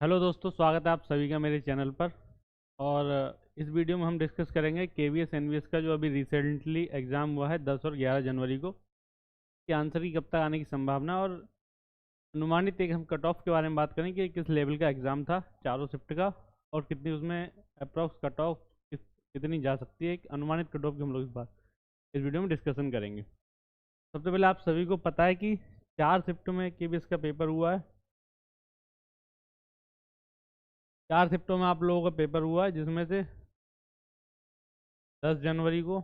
Hello दोस्तों, स्वागत है आप सभी का मेरे चैनल पर। और इस वीडियो में हम डिस्कस करेंगे केवीएस एनवीएस का जो अभी रिसेंटली एग्ज़ाम हुआ है 10 और 11 जनवरी को, कि आंसर की कब तक आने की संभावना और अनुमानित एक हम कट ऑफ के बारे में बात करें कि किस लेवल का एग्ज़ाम था चारों शिफ्ट का, और कितनी उसमें अप्रॉक्स कट ऑफ कितनी जा सकती है। एक अनुमानित कट ऑफ की हम लोग इस वीडियो में डिस्कशन करेंगे। सबसे पहले आप सभी को पता है कि 4 शिफ्ट में केवीएस का पेपर हुआ है। 4 शिफ्टों में आप लोगों का पेपर हुआ है, जिसमें से 10 जनवरी को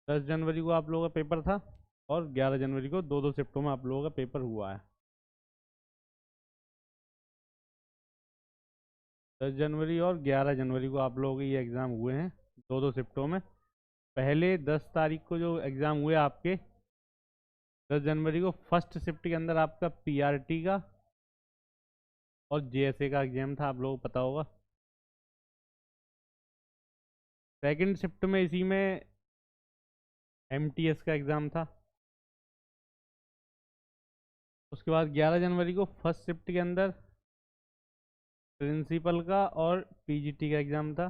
10 जनवरी को आप लोगों का पेपर था, और 11 जनवरी को दो दो शिफ्टों में आप लोगों का पेपर हुआ है। 10 जनवरी और 11 जनवरी को आप लोगों के ये एग्ज़ाम हुए हैं, दो दो शिफ्टों में। पहले 10 तारीख को जो एग्ज़ाम हुए आपके 10 जनवरी को, फर्स्ट शिफ्ट के अंदर आपका पीआरटी का और जेएसए का एग्ज़ाम था, आप लोगों को पता होगा। सेकंड शिफ्ट में इसी में एमटीएस का एग्ज़ाम था। उसके बाद 11 जनवरी को फर्स्ट शिफ्ट के अंदर प्रिंसिपल का और पीजीटी का एग्ज़ाम था।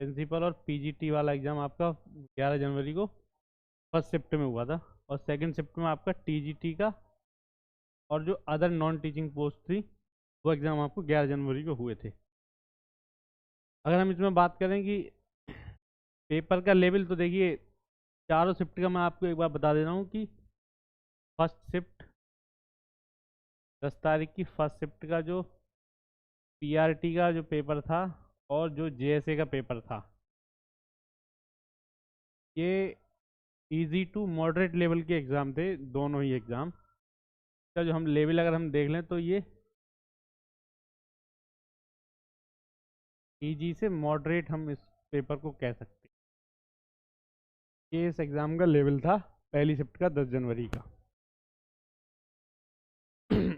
प्रिंसिपल और पीजीटी वाला एग्ज़ाम आपका 11 जनवरी को फर्स्ट शिफ्ट में हुआ था। और सेकंड शिफ्ट में आपका टीजीटी का और जो अदर नॉन टीचिंग पोस्ट थी, वो एग्ज़ाम आपको 11 जनवरी को हुए थे। अगर हम इसमें बात करें कि पेपर का लेवल, तो देखिए चारों शिफ्ट का मैं आपको एक बार बता दे रहा हूँ कि फर्स्ट शिफ्ट 10 तारीख की फर्स्ट शिफ्ट का जो पीआरटी का जो पेपर था और जो जेएसए का पेपर था, ये इजी टू मॉडरेट लेवल के एग्ज़ाम थे, दोनों ही एग्ज़ाम का जो हम लेवल अगर हम देख लें तो ये इजी से मॉडरेट हम इस पेपर को कह सकते हैं। ये इस एग्ज़ाम का लेवल था पहली शिफ्ट का 10 जनवरी का।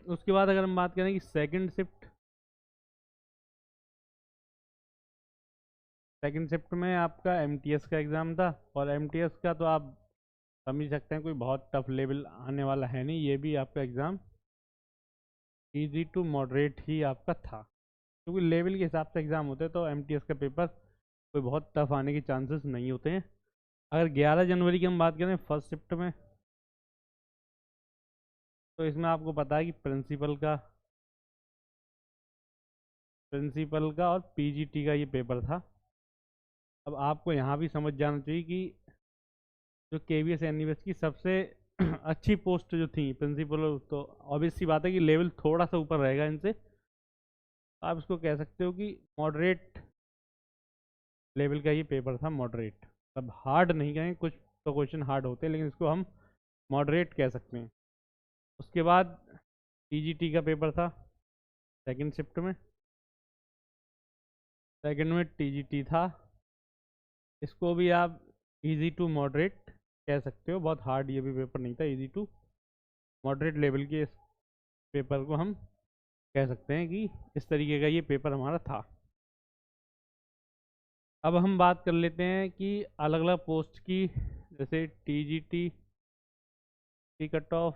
उसके बाद अगर हम बात करें कि सेकंड शिफ्ट में आपका एमटीएस का एग्ज़ाम था, और एमटीएस का तो आप समझ सकते हैं कोई बहुत टफ लेवल आने वाला है नहीं, ये भी आपका एग्ज़ाम इजी टू मॉडरेट ही आपका था, क्योंकि लेवल के हिसाब से एग्ज़ाम होते हैं, तो एमटीएस का पेपर कोई बहुत टफ आने के चांसेस नहीं होते हैं। अगर 11 जनवरी की हम बात करें फर्स्ट शिफ्ट में, तो इसमें आपको पता है कि प्रिंसिपल का और पीजीटी का ये पेपर था। अब आपको यहाँ भी समझ जाना चाहिए कि जो केवीएस एनवीएस की सबसे अच्छी पोस्ट जो थी प्रिंसिपल, तो ऑब्वियस सी बात है कि लेवल थोड़ा सा ऊपर रहेगा इनसे। आप इसको कह सकते हो कि मॉडरेट लेवल का ये पेपर था, मॉडरेट। अब हार्ड नहीं कहेंगे, कुछ तो क्वेश्चन हार्ड होते हैं, लेकिन इसको हम मॉडरेट कह सकते हैं। उसके बाद टीजीटी का पेपर था सेकंड शिफ्ट में। सेकंड में टीजीटी था, इसको भी आप इजी टू मॉडरेट कह सकते हो, बहुत हार्ड ये भी पेपर नहीं था, इजी टू मॉडरेट लेवल के इस पेपर को हम कह सकते हैं कि इस तरीके का ये पेपर हमारा था। अब हम बात कर लेते हैं कि अलग अलग पोस्ट की, जैसे टीजीटी की कट ऑफ,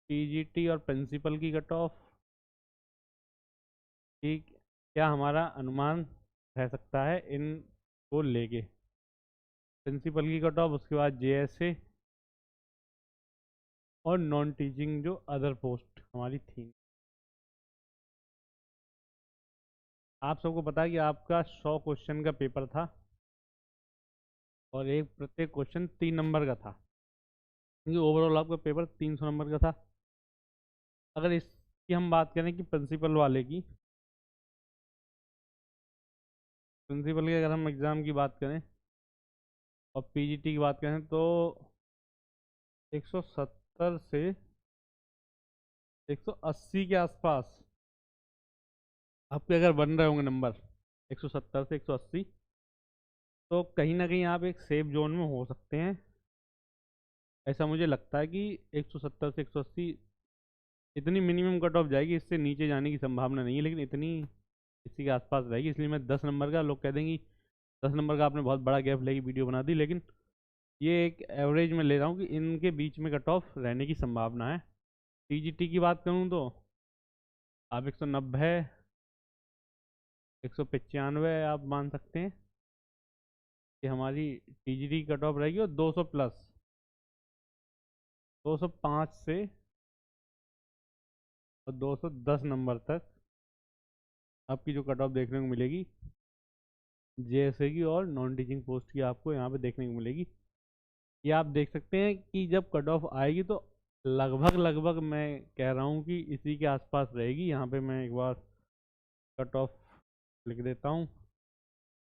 टीजीटी और प्रिंसिपल की कट ऑफ, ठीक क्या हमारा अनुमान रह सकता है इनको लेके। प्रिंसिपल की कट ऑफ, उसके बाद जेएसए और नॉन टीचिंग जो अदर पोस्ट हमारी थी। आप सबको पता है कि आपका 100 क्वेश्चन का पेपर था, और एक प्रत्येक क्वेश्चन 3 नंबर का था, क्योंकि ओवरऑल आपका पेपर 300 नंबर का था। अगर इसकी हम बात करें कि प्रिंसिपल की अगर हम एग्ज़ाम की बात करें और पीजीटी की बात करें, तो 170 से 180 के आसपास आपके अगर बन रहे होंगे नंबर, 170 से 180, तो कहीं ना कहीं आप एक सेफ जोन में हो सकते हैं। ऐसा मुझे लगता है कि 170 से 180 इतनी मिनिमम कट ऑफ जाएगी, इससे नीचे जाने की संभावना नहीं है, लेकिन इतनी इसी के आसपास रहेगी। इसलिए मैं 10 नंबर का, लोग कह देंगे 10 नंबर का आपने बहुत बड़ा गैप लेके वीडियो बना दी, लेकिन ये एक एवरेज में ले रहा हूँ कि इनके बीच में कट ऑफ रहने की संभावना है। टीजीटी की बात करूँ तो आप 190, 195 आप मान सकते हैं कि हमारी टीजीटी कट ऑफ रहेगी, और 200 प्लस, 205 से और 210 नंबर तक आपकी जो कट ऑफ देखने को मिलेगी जेएसए की और नॉन टीचिंग पोस्ट की, आपको यहाँ पे देखने को मिलेगी। ये आप देख सकते हैं कि जब कट ऑफ आएगी तो लगभग लगभग मैं कह रहा हूँ कि इसी के आसपास रहेगी। यहाँ पे मैं एक बार कट ऑफ लिख देता हूँ,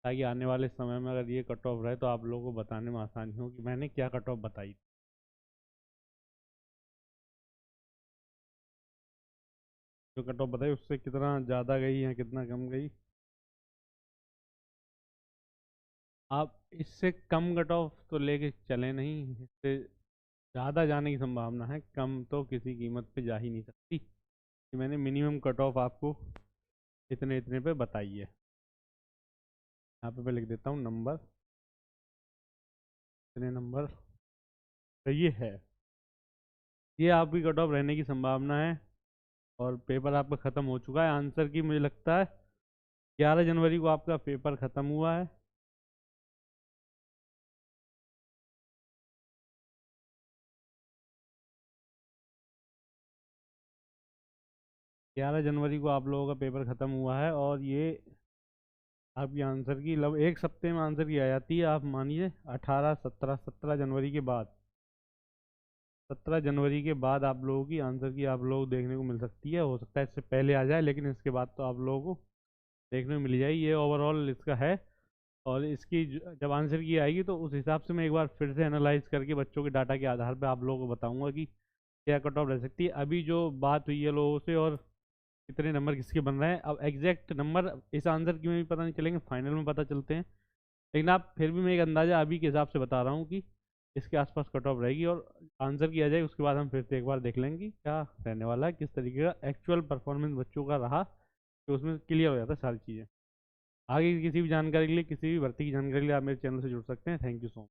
ताकि आने वाले समय में अगर ये कट ऑफ रहे तो आप लोगों को बताने में आसानी हो कि मैंने क्या कट ऑफ बताई। जो कट ऑफ बताई उससे कितना ज़्यादा गई या कितना कम गई। आप इससे कम कट ऑफ तो लेके चले नहीं, इससे ज़्यादा जाने की संभावना है, कम तो किसी कीमत पे जा ही नहीं सकती। कि मैंने मिनिमम कट ऑफ आपको इतने इतने पे बताई है। यहाँ पे मैं लिख देता हूँ नंबर, इतने नंबर, तो ये है, ये आपकी कट ऑफ रहने की संभावना है। और पेपर आपका ख़त्म हो चुका है। आंसर की मुझे लगता है 11 जनवरी को आपका पेपर ख़त्म हुआ है। 11 जनवरी को आप लोगों का पेपर ख़त्म हुआ है, और ये आपकी आंसर की लगभग एक सप्ते में आंसर की आ जाती है। आप मानिए 18, 17 जनवरी के बाद, 17 जनवरी के बाद आप लोगों की आंसर की आप लोग देखने को मिल सकती है। हो सकता है इससे पहले आ जाए, लेकिन इसके बाद तो आप लोगों को देखने को मिल जाएगी। ये ओवरऑल इसका है। और इसकी जब आंसर की आएगी तो उस हिसाब से मैं एक बार फिर से एनालाइज करके बच्चों के डाटा के आधार पर आप लोगों को बताऊंगा कि क्या कट ऑफ रह सकती है। अभी जो बात हुई है लोगों से और कितने नंबर किसके बन रहे हैं, अब एग्जैक्ट नंबर इस आंसर की में भी पता नहीं चलेंगे, फाइनल में पता चलते हैं। लेकिन आप फिर भी मैं एक अंदाज़ा अभी के हिसाब से बता रहा हूँ कि इसके आसपास कट ऑफ रहेगी। और आंसर की आ जाए उसके बाद हम फिर से एक बार देख लेंगे कि क्या रहने वाला है, किस तरीके का एक्चुअल परफॉर्मेंस बच्चों का रहा, तो उसमें क्लियर हो जाता है सारी चीज़ें। आगे की किसी भी जानकारी के लिए, किसी भी भर्ती की जानकारी के लिए आप मेरे चैनल से जुड़ सकते हैं। Thank you so much.